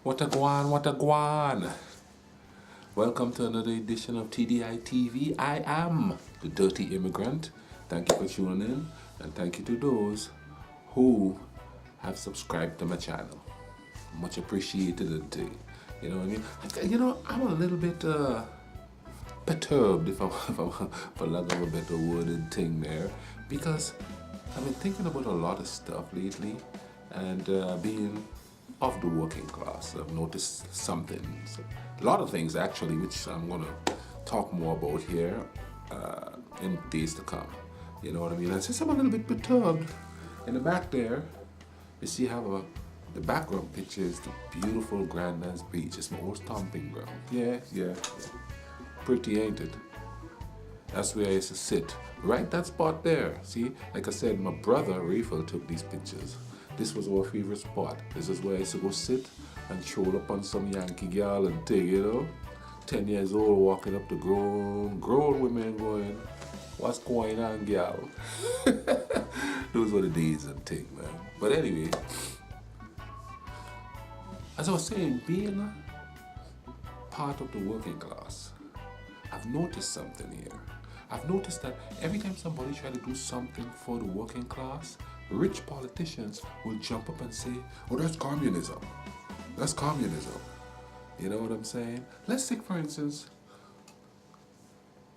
What a guan, what a guan. Welcome to another edition of TDI TV. I am the Dirty Immigrant. Thank you for tuning in, and thank you to those who have subscribed to my channel. Much appreciated and thing. You know what I mean? I'm a little bit perturbed, if I for lack of a better word and thing there, because I've been thinking about a lot of stuff lately, and being of the working class, I've noticed something, a lot of things actually, which I'm gonna talk more about here in days to come. You know what I mean? And since I'm a little bit perturbed, in the back there, you see how the background picture is the beautiful Grandlands Beach. It's my old stomping ground. Yeah. Pretty, ain't it? That's where I used to sit. Right that spot there. See, like I said, my brother Rayful took these pictures. This was our favorite spot. This is where I used to go sit and troll up on some Yankee girl and thing, 10 years old walking up to grown women going, what's going on, gal? Those were the days and thing, man. But anyway, as I was saying, being part of the working class, I've noticed something here. I've noticed that every time somebody tries to do something for the working class, rich politicians will jump up and say, oh, that's communism. That's communism. You know what I'm saying? Let's take, for instance,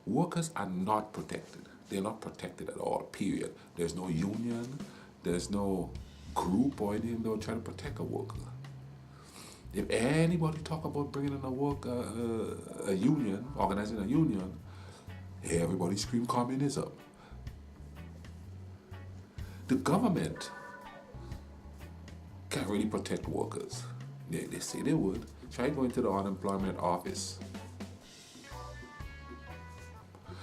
workers are not protected. They're not protected at all, period. There's no union, there's no group or anything that will try to protect a worker. If anybody talk about bringing in a union, organizing a union, everybody scream communism. The government can't really protect workers. They say they would. Try going to the unemployment office.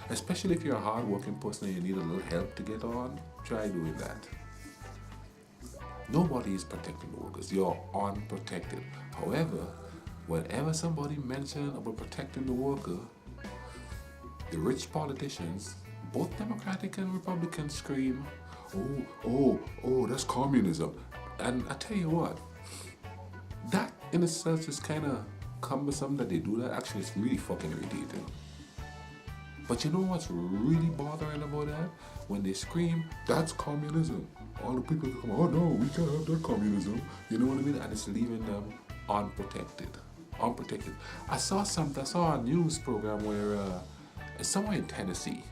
Especially if you're a hard-working person and you need a little help to get on, try doing that. Nobody is protecting the workers. You're unprotected. However, whenever somebody mentions about protecting the worker, the rich politicians, both Democratic and Republican, scream, oh, that's communism. And I tell you what, that in itself is kind of cumbersome that they do that. Actually, it's really fucking irritating. But you know what's really bothering about that? When they scream, that's communism. All the people come, oh no, we can't have that communism. You know what I mean? And it's leaving them unprotected. I saw a news program where somewhere in Tennessee,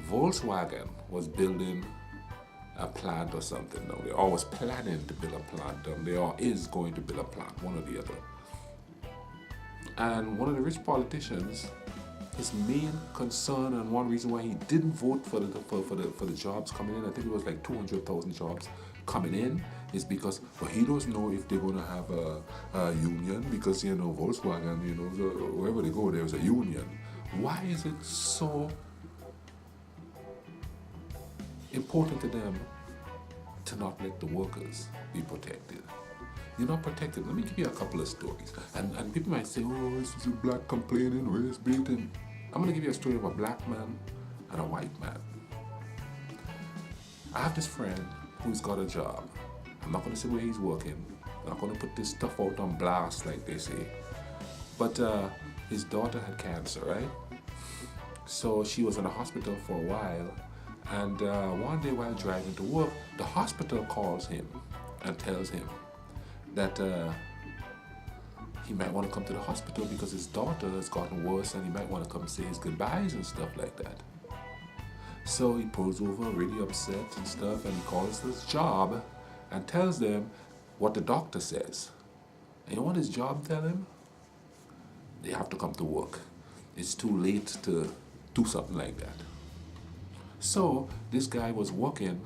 Volkswagen was building a plant or something. No, they're always planning to build a plant. They are is going to build a plant, one or the other. And one of the rich politicians, his main concern and one reason why he didn't vote for the jobs coming in, I think it was like 200,000 jobs coming in, is because he doesn't know if they're going to have a union, because Volkswagen, wherever they go there's a union. Why is it so important to them to not let the workers be protected? You're not protected. Let me give you a couple of stories. And people might say, oh, this is a black complaining, race baiting. I'm going to give you a story of a black man and a white man. I have this friend who's got a job. I'm not going to say where he's working. I'm not going to put this stuff out on blast like they say. But his daughter had cancer, right? So she was in the hospital for a while. And one day while driving to work, the hospital calls him and tells him that he might want to come to the hospital because his daughter has gotten worse and he might want to come say his goodbyes and stuff like that. So he pulls over really upset and stuff, and he calls his job and tells them what the doctor says. And you know what his job tell him? They have to come to work. It's too late to do something like that. So this guy was working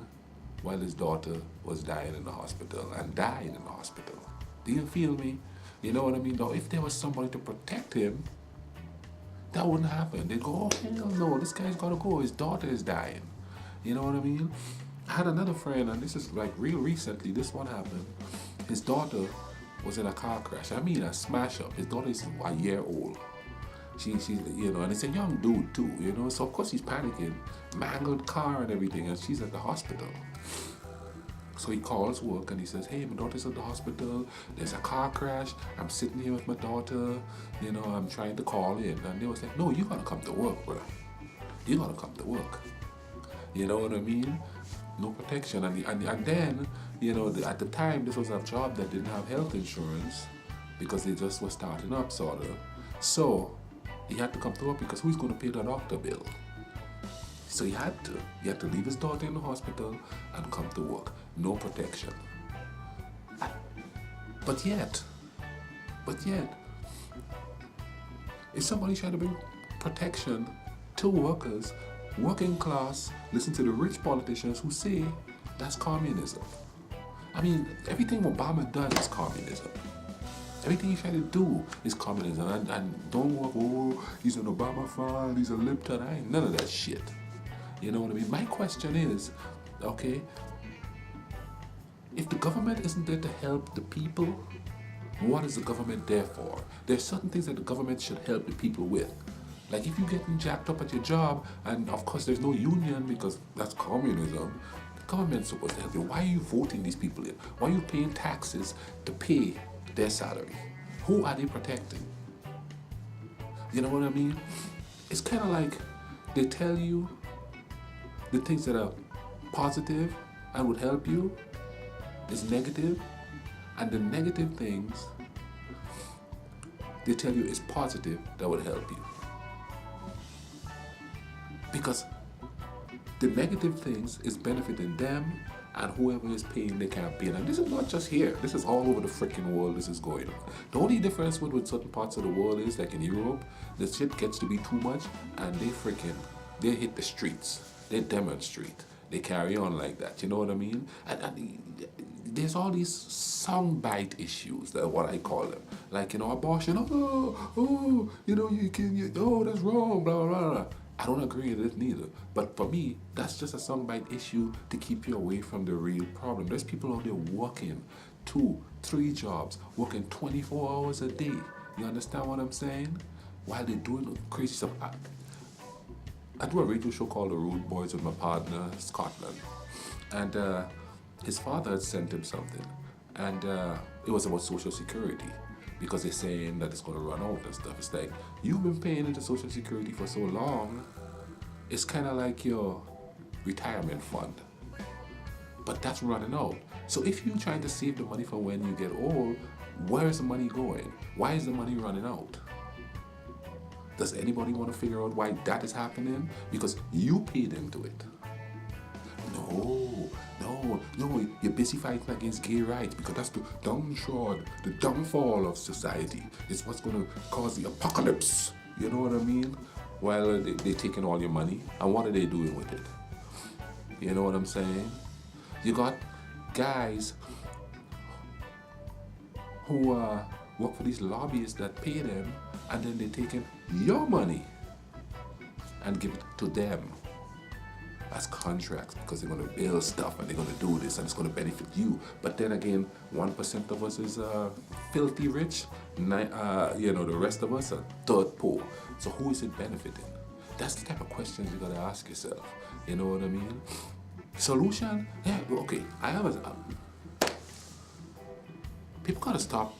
while his daughter was dying in the hospital and died in the hospital. Do you feel me? You know what I mean? Now, if there was somebody to protect him, that wouldn't happen. They'd go, oh, hell no, this guy's got to go. His daughter is dying. You know what I mean? I had another friend, and this is like real recently, this one happened. His daughter was in a car crash. I mean, a smash up. His daughter is a year old. She, and it's a young dude too, so of course he's panicking, mangled car and everything, and she's at the hospital. So he calls work and he says, hey, my daughter's at the hospital. There's a car crash. I'm sitting here with my daughter. I'm trying to call in. And they was like, no, you gotta come to work, bro. You gotta come to work. You know what I mean? No protection. And then, at the time, this was a job that didn't have health insurance because they just were starting up, sort of. So he had to come to work because who's going to pay the doctor bill? So he had to. He had to leave his daughter in the hospital and come to work. No protection. But yet, if somebody trying to bring protection to workers, working class, listen to the rich politicians who say that's communism. I mean, everything Obama does is communism. Everything he's trying to do is communism. And don't walk, oh, he's an Obama fan, he's a libtard. I ain't none of that shit. You know what I mean? My question is, okay, if the government isn't there to help the people, what is the government there for? There's certain things that the government should help the people with. Like if you're getting jacked up at your job, and of course there's no union because that's communism, the government's supposed to help you. Why are you voting these people in? Why are you paying taxes to pay their salary? Who are they protecting? You know what I mean? It's kind of like they tell you the things that are positive and would help you is negative, and the negative things they tell you is positive that would help you. Because the negative things is benefiting them and whoever is paying the campaign. And this is not just here. This is all over the freaking world this is going on. The only difference with certain parts of the world is, like in Europe, the shit gets to be too much and they hit the streets. They demonstrate. They carry on like that. You know what I mean? And there's all these soundbite issues, that what I call them. Like, abortion. That's wrong, blah, blah, blah. I don't agree with it neither. But for me, that's just a soundbite issue to keep you away from the real problem. There's people out there working 2, 3 jobs, working 24 hours a day. You understand what I'm saying? While they're doing crazy stuff. I do a radio show called The Rude Boys with my partner, Scotland. And his father had sent him something. And it was about Social Security. Because they're saying that it's going to run out and stuff. It's like, you've been paying into Social Security for so long, it's kind of like your retirement fund. But that's running out. So if you're trying to save the money for when you get old, where is the money going? Why is the money running out? Does anybody want to figure out why that is happening? Because you paid into it. No, you're busy fighting against gay rights because that's the downfall of society. It's what's going to cause the apocalypse. You know what I mean? While they're taking all your money, and what are they doing with it? You know what I'm saying? You got guys who work for these lobbyists that pay them, and then they're taking your money and give it to them as contracts because they're going to build stuff and they're going to do this and it's going to benefit you. But then again, 1% of us is filthy rich, the rest of us are dirt poor. So who is it benefiting? That's the type of questions you got to ask yourself. You know what I mean? Solution? Yeah, okay. People got to stop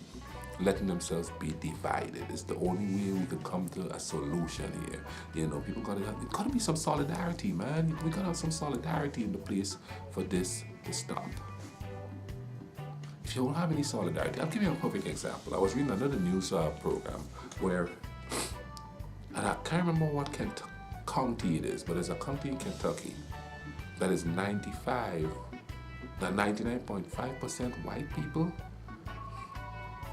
letting themselves be divided. It's the only way we can come to a solution here. People gotta be some solidarity, man. We gotta have some solidarity in the place for this to stop. If you don't have any solidarity, I'll give you a perfect example. I was reading another news program where, and I can't remember what county it is, but there's a county in Kentucky that is 99.5% white people,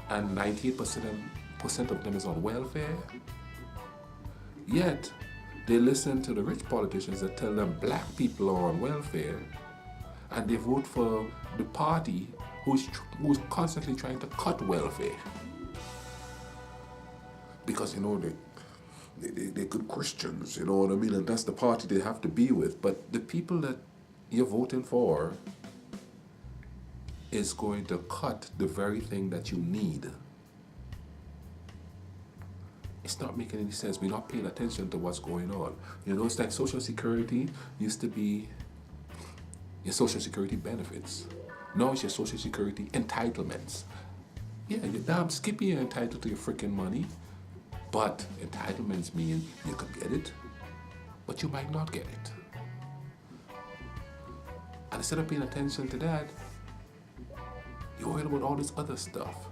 and 98% of them is on welfare. Yet, they listen to the rich politicians that tell them black people are on welfare, and they vote for the party who's constantly trying to cut welfare. Because, they're good Christians, you know what I mean? And that's the party they have to be with. But the people that you're voting for is going to cut the very thing that you need. It's not making any sense. We're not paying attention to what's going on. It's like Social Security used to be your Social Security benefits. Now it's your Social Security entitlements. Yeah, you're damn skippy, you're entitled to your freaking money. But entitlements mean you could get it, but you might not get it. And instead of paying attention to that, you're worried about all this other stuff.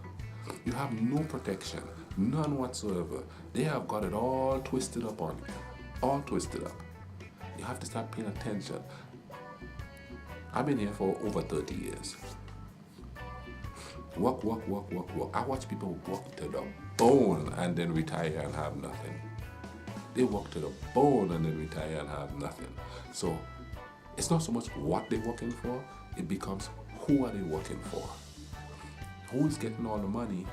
You have no protection, none whatsoever. They have got it all twisted up on you, all twisted up. You have to start paying attention. I've been here for over 30 years. Work. I watch people work to the bone and then retire and have nothing. They work to the bone and then retire and have nothing. So it's not so much what they're working for, it becomes who are they working for? Who is getting all the money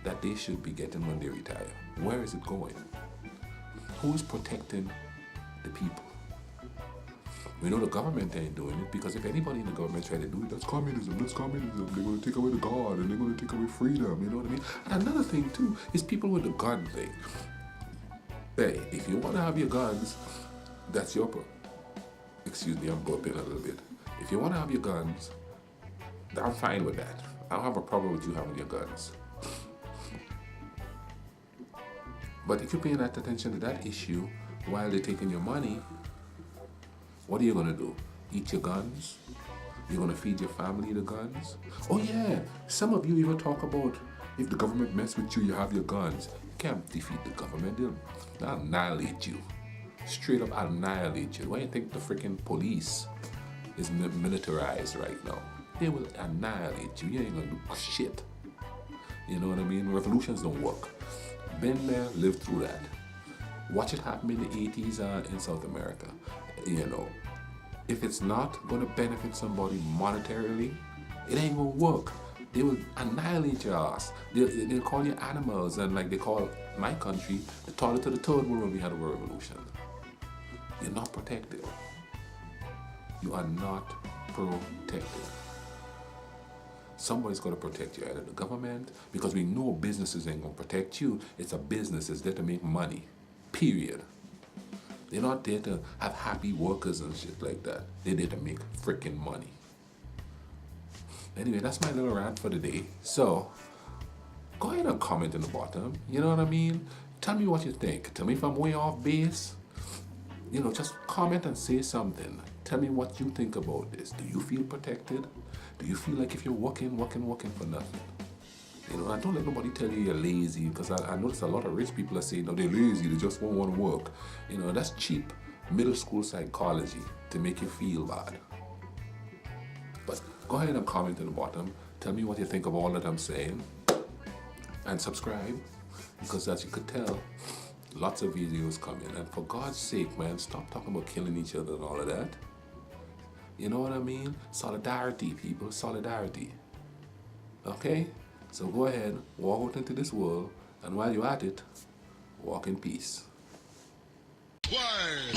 that they should be getting when they retire? Where is it going? Who is protecting the people? We know the government ain't doing it, because if anybody in the government try to do it, that's communism. They're going to take away the God and they're going to take away freedom, you know what I mean? And another thing too is people with the gun thing. Hey, if you want to have your guns, that's your problem. Excuse me, I'm burping a little bit. If you want to have your guns, I'm fine with that. I don't have a problem with you having your guns. But if you're paying attention to that issue while they're taking your money, what are you going to do? Eat your guns? You're going to feed your family the guns? Oh yeah, some of you even talk about if the government mess with you, you have your guns. You can't defeat the government. They'll annihilate you. Straight up annihilate you. Why do you think the freaking police is militarized right now? They will annihilate you. You ain't going to do shit. You know what I mean? Revolutions don't work. Been there, lived through that. Watch it happen in the 80s in South America. You know, if it's not going to benefit somebody monetarily, it ain't going to work. They will annihilate your ass. They'll call you animals, and like they call my country the toilet to the third world when we had a revolution. You're not protected. You are not protected. Somebody's got to protect you, either the government, because we know businesses ain't going to protect you. It's a business, it's there to make money, period. They're not there to have happy workers and shit like that. They're there to make freaking money. Anyway, that's my little rant for the day. So, go ahead and comment in the bottom. You know what I mean? Tell me what you think. Tell me if I'm way off base. You know, just comment and say something. Tell me what you think about this. Do you feel protected? Do you feel like if you're working for nothing? You know, I don't let nobody tell you you're lazy, because I notice a lot of rich people are saying, no, they're lazy, they just won't want to work. You know, that's cheap middle school psychology to make you feel bad. But go ahead and comment in the bottom. Tell me what you think of all that I'm saying. And subscribe, because as you could tell, lots of videos coming. And for God's sake, man, stop talking about killing each other and all of that. You know what I mean? Solidarity, people, solidarity. Okay? So go ahead, walk out into this world, and while you're at it, walk in peace. Wine.